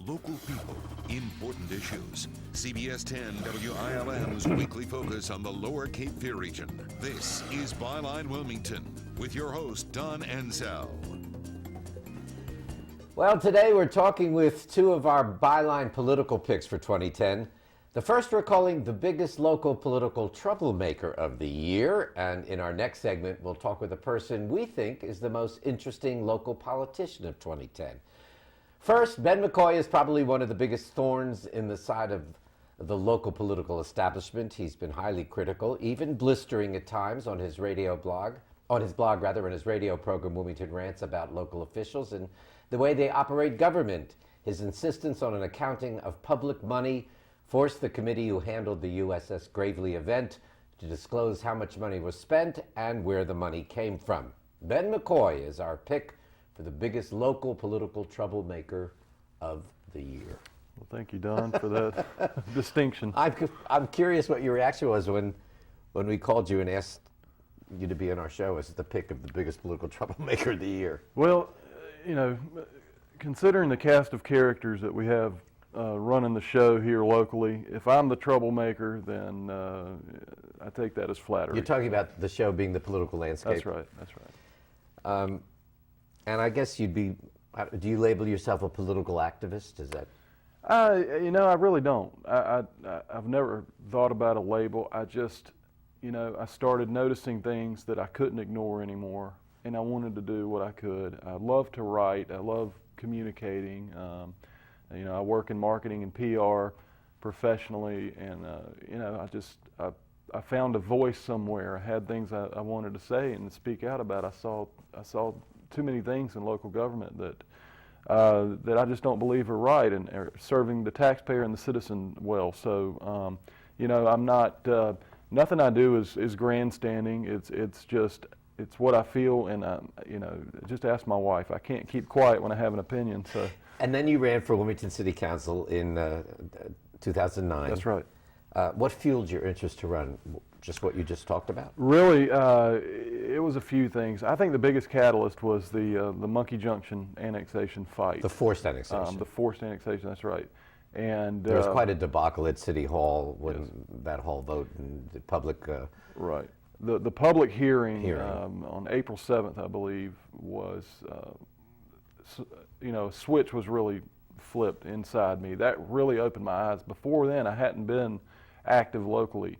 Local people, important issues. CBS 10 WILM's weekly focus on the Lower Cape Fear region. This is Byline Wilmington with your host, Don Ansell. Well, today we're talking with two of our Byline political picks for 2010. The first we're calling the biggest local political troublemaker of the year. And in our next segment, we'll talk with a person we think is the most interesting local politician of 2010. First, Ben McCoy is probably one of the biggest thorns in the side of the local political establishment. He's been highly critical, even blistering at times on his radio blog, in his radio program, Wilmington Rants, about local officials and the way they operate government. His insistence on an accounting of public money forced the committee who handled the USS Gravely event to disclose how much money was spent and where the money came from. Ben McCoy is our pick for the biggest local political troublemaker of the year. Well, thank you, Don, for that distinction. I'm curious what your reaction was when we called you and asked you to be in our show as the pick of the biggest political troublemaker of the year. Well, considering the cast of characters that we have running the show here locally, if I'm the troublemaker, then I take that as flattery. You're talking about the show bebeing the political landscape. That's right, that's right. And I guess do you label yourself a political activist? Is that? I really don't. I've never thought about a label. I just, I started noticing things that I couldn't ignore anymore, and I wanted to do what I could. I love to write. I love communicating. I work in marketing and PR professionally, and I found a voice somewhere. I had things I wanted to say and speak out about. I saw too many things in local government that I just don't believe are right and are serving the taxpayer and the citizen well. So, I'm not. Nothing I do is grandstanding. It's what I feel, and just ask my wife. I can't keep quiet when I have an opinion. So. And then you ran for Wilmington City Council in 2009. That's right. What fueled your interest to run? Just what you just talked about? Really, it was a few things. I think the biggest catalyst was the Monkey Junction annexation fight. The forced annexation. The forced annexation, that's right. And there was quite a debacle at City Hall when that whole vote and the public... right. The public hearing. On April 7th, I believe, was, a switch was really flipped inside me. That really opened my eyes. Before then, I hadn't been active locally.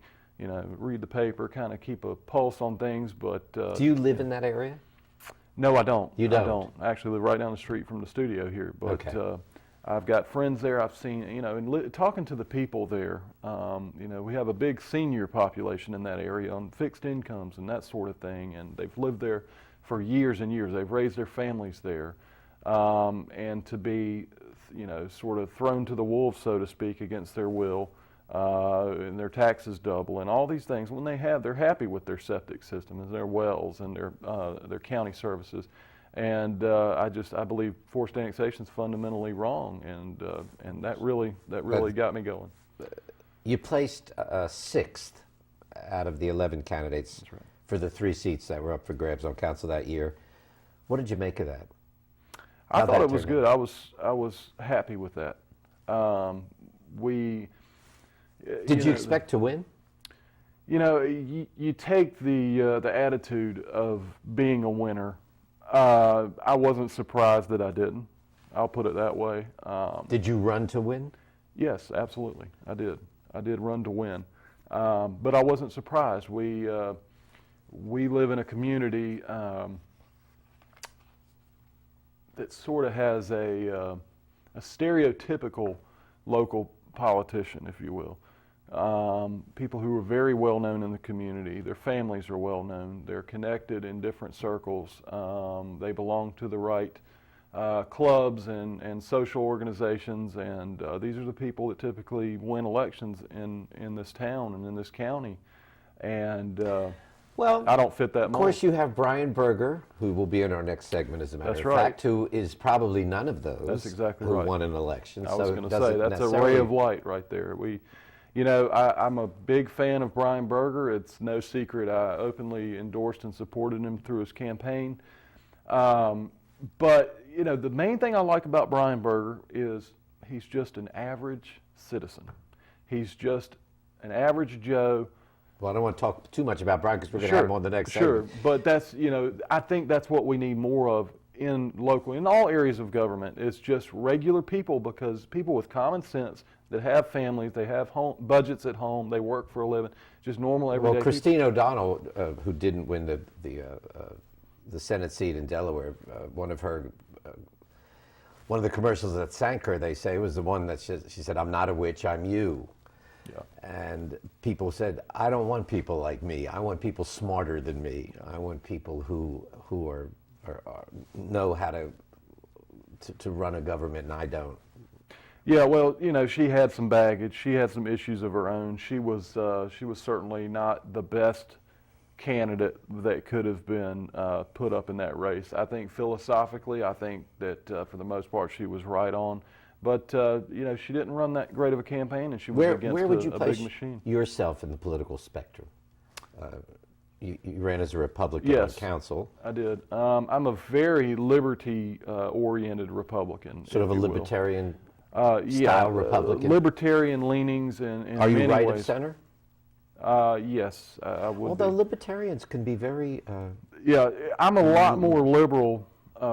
Read the paper, kind of keep a pulse on things, but... Do you live in that area? No, I don't. You don't? I don't. I actually live right down the street from the studio here, but okay. I've got friends there. I've seen, and talking to the people there, we have a big senior population in that area on fixed incomes and that sort of thing, and they've lived there for years and years. They've raised their families there, and to be, sort of thrown to the wolves, so to speak, against their will, and their taxes double, and all these things. When they're happy with their septic system and their wells and their county services, and I believe forced annexation is fundamentally wrong, and that really got me going. You placed sixth out of the 11 candidates. That's right. For the 3 seats that were up for grabs on council that year. What did you make of that? I thought it was good. I was happy with that. Did you expect to win? You take the attitude of being a winner. I wasn't surprised that I didn't. I'll put it that way. Did you run to win? Yes, absolutely. I did. I did run to win. But I wasn't surprised. We live in a community that sort of has a stereotypical local politician, if you will. People who are very well known in the community. Their families are well known. They're connected in different circles. They belong to the right clubs and social organizations, and these are the people that typically win elections in this town and in this county. And well, I don't fit that mold. Of course, you have Brian Berger, who will be in our next segment, as a matter of fact, who is probably none of those. That's exactly who right. won an election. I was going to say that's a ray of light right there. I'm a big fan of Brian Berger. It's no secret I openly endorsed and supported him through his campaign. But the main thing I like about Brian Berger is he's just an average citizen. He's just an average Joe. Well, I don't want to talk too much about Brian because we're going to have him on the next segment. Sure, but that's, I think that's what we need more of in all areas of government. It's just regular people, because people with common sense that have families, they have budgets at home, they work for a living, just normal everyday Well, Christine people. O'Donnell, who didn't win the Senate seat in Delaware, one of the commercials that sank her, they say, was the one that she said, "I'm not a witch, I'm you." Yeah. And people said, "I don't want people like me. I want people smarter than me. I want people who know how to run a government, and I don't." Yeah, well, she had some baggage. She had some issues of her own. She was certainly not the best candidate that could have been put up in that race. I think philosophically, I think that for the most part she was right on. But she didn't run that great of a campaign, and she was against where would you a place big machine. yourself in the political spectrum? You ran as a Republican on council. I did. I'm a very liberty-oriented Republican. Sort of a libertarian style Republican? Libertarian leanings in many ways. Are you right of center? Yes, I would. Although libertarians can be very... yeah, I'm a lot more liberal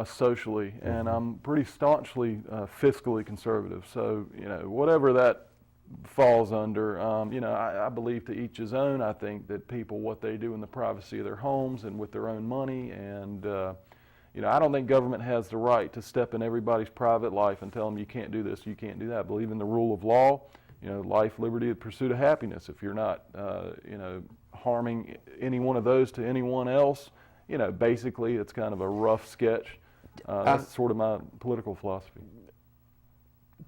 socially, and I'm pretty staunchly fiscally conservative. So, whatever that falls under, I believe to each his own. I think that people, what they do in the privacy of their homes and with their own money, and I don't think government has the right to step in everybody's private life and tell them you can't do this, you can't do that. I believe in the rule of law, life, liberty, the pursuit of happiness. If you're not, harming any one of those to anyone else, basically it's kind of a rough sketch. That's sort of my political philosophy.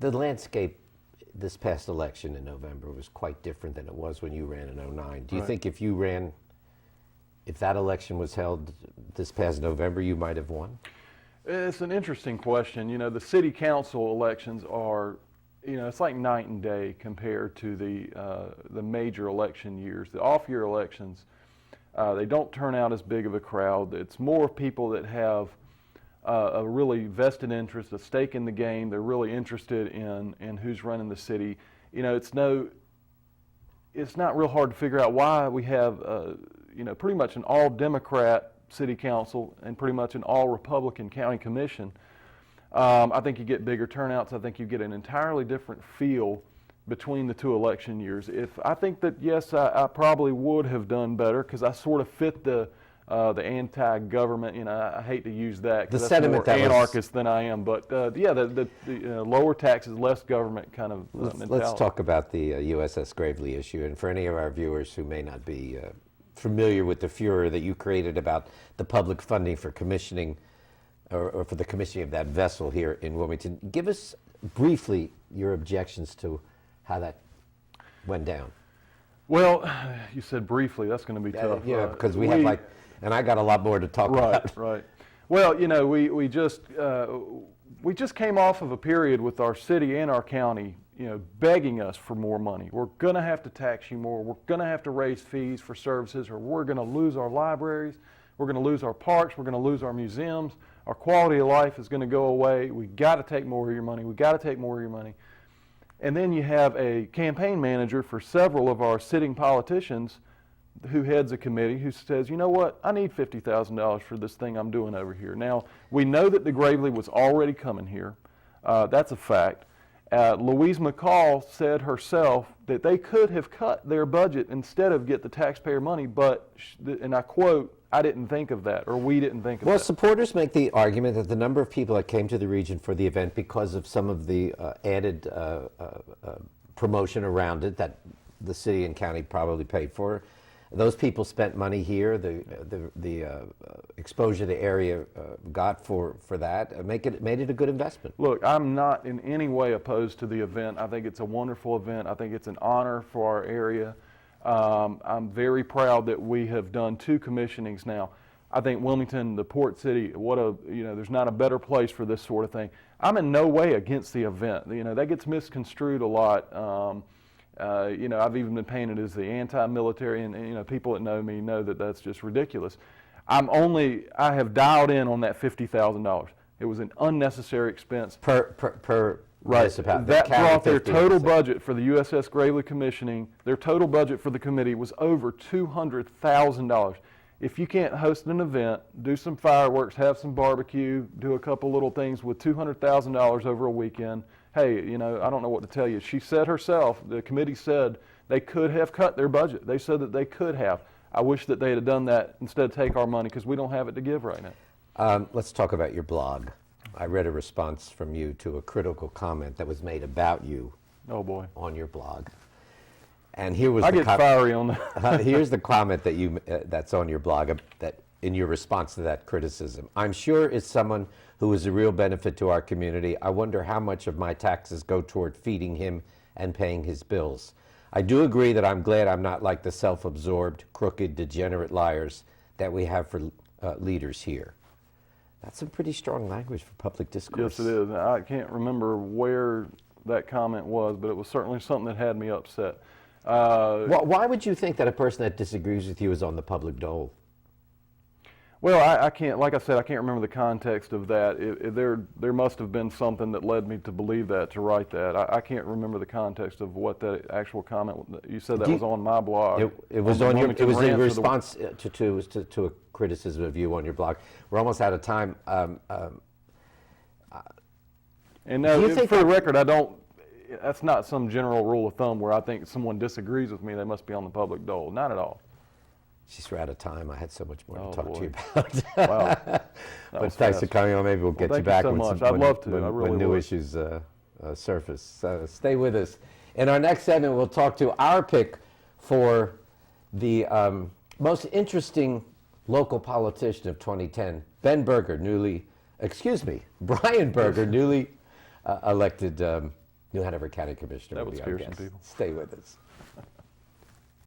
The landscape this past election in November was quite different than it was when you ran in 2009. Do you think if that election was held this past November, you might have won? It's an interesting question. The city council elections are, it's like night and day compared to the major election years. The off-year elections, they don't turn out as big of a crowd. It's more people that have a really vested interest, a stake in the game. They're really interested in who's running the city. It's not real hard to figure out why we have, pretty much an all-Democrat city council and pretty much an all-Republican county commission. I think you get bigger turnouts. I think you get an entirely different feel between the two election years. I think that, yes, I probably would have done better because I sort of fit the anti-government, I hate to use that because that's more anarchist than I am, but the lower taxes, less government kind of mentality. Let's talk about the USS Gravely issue, and for any of our viewers who may not be familiar with the furor that you created about the public funding for commissioning or for the commissioning of that vessel here in Wilmington, give us briefly your objections to how that went down. Well, you said briefly, that's going to be tough. Yeah, because we have and I got a lot more to talk about. Right. Well, we just came off of a period with our city and our county, begging us for more money. We're going to have to tax you more. We're going to have to raise fees for services, or we're going to lose our libraries. We're going to lose our parks. We're going to lose our museums. Our quality of life is going to go away. We got to take more of your money. We got to take more of your money. And then you have a campaign manager for several of our sitting politicians who heads a committee who says, you know what, I need $50,000 for this thing I'm doing over here. Now, we know that the Gravely was already coming here. That's a fact. Louise McCoy said herself that they could have cut their budget instead of get the taxpayer money, but, and I quote, I didn't think of that, or we didn't think of that. Well, supporters make the argument that the number of people that came to the region for the event because of some of the added promotion around it that the city and county probably paid for, those people spent money here. The exposure the area got for that made it a good investment. Look, I'm not in any way opposed to the event. I think it's a wonderful event. I think it's an honor for our area. I'm very proud that we have done 2 commissionings now. I think Wilmington, the port city, there's not a better place for this sort of thing. I'm in no way against the event. That gets misconstrued a lot. I've even been painted as the anti-military, and people that know me know that that's just ridiculous. I have dialed in on that $50,000. It was an unnecessary expense per municipality. That brought their total budget for the USS Gravely commissioning, their total budget for the committee was over $200,000. If you can't host an event, do some fireworks, have some barbecue, do a couple little things with $200,000 over a weekend, hey, you know, I don't know what to tell you. She said herself, the committee said they could have cut their budget. They said that they could have. I wish that they had done that instead of take our money, because we don't have it to give right now. Let's talk about your blog. I read a response from you to a critical comment that was made about you. Oh boy. On your blog. And here was I get fiery on that. Here's the comment that you that's on your blog that in your response to that criticism. I'm sure it's someone who is a real benefit to our community. I wonder how much of my taxes go toward feeding him and paying his bills. I do agree that I'm glad I'm not like the self-absorbed, crooked, degenerate liars that we have for leaders here. That's some pretty strong language for public discourse. Yes, it is. I can't remember where that comment was, but it was certainly something that had me upset. Why would you think that a person that disagrees with you is on the public dole? Well, I can't, like I said, I can't remember the context of that. There must have been something that led me to believe that, to write that. I can't remember the context of what that actual comment, you said that was on my blog. It was on your, it was in response to a criticism of you on your blog. We're almost out of time. And now, for the record, that's not some general rule of thumb where I think someone disagrees with me, they must be on the public dole. Not at all. She's out of time. I had so much more to talk to you about. Wow. But thanks for coming on. Maybe we'll get you back so I'd love to. when new issues surface. Stay with us. In our next segment, we'll talk to our pick for the most interesting local politician of 2010, Brian Berger, newly elected new Hanover County Commissioner. That was fierce, people. Stay with us.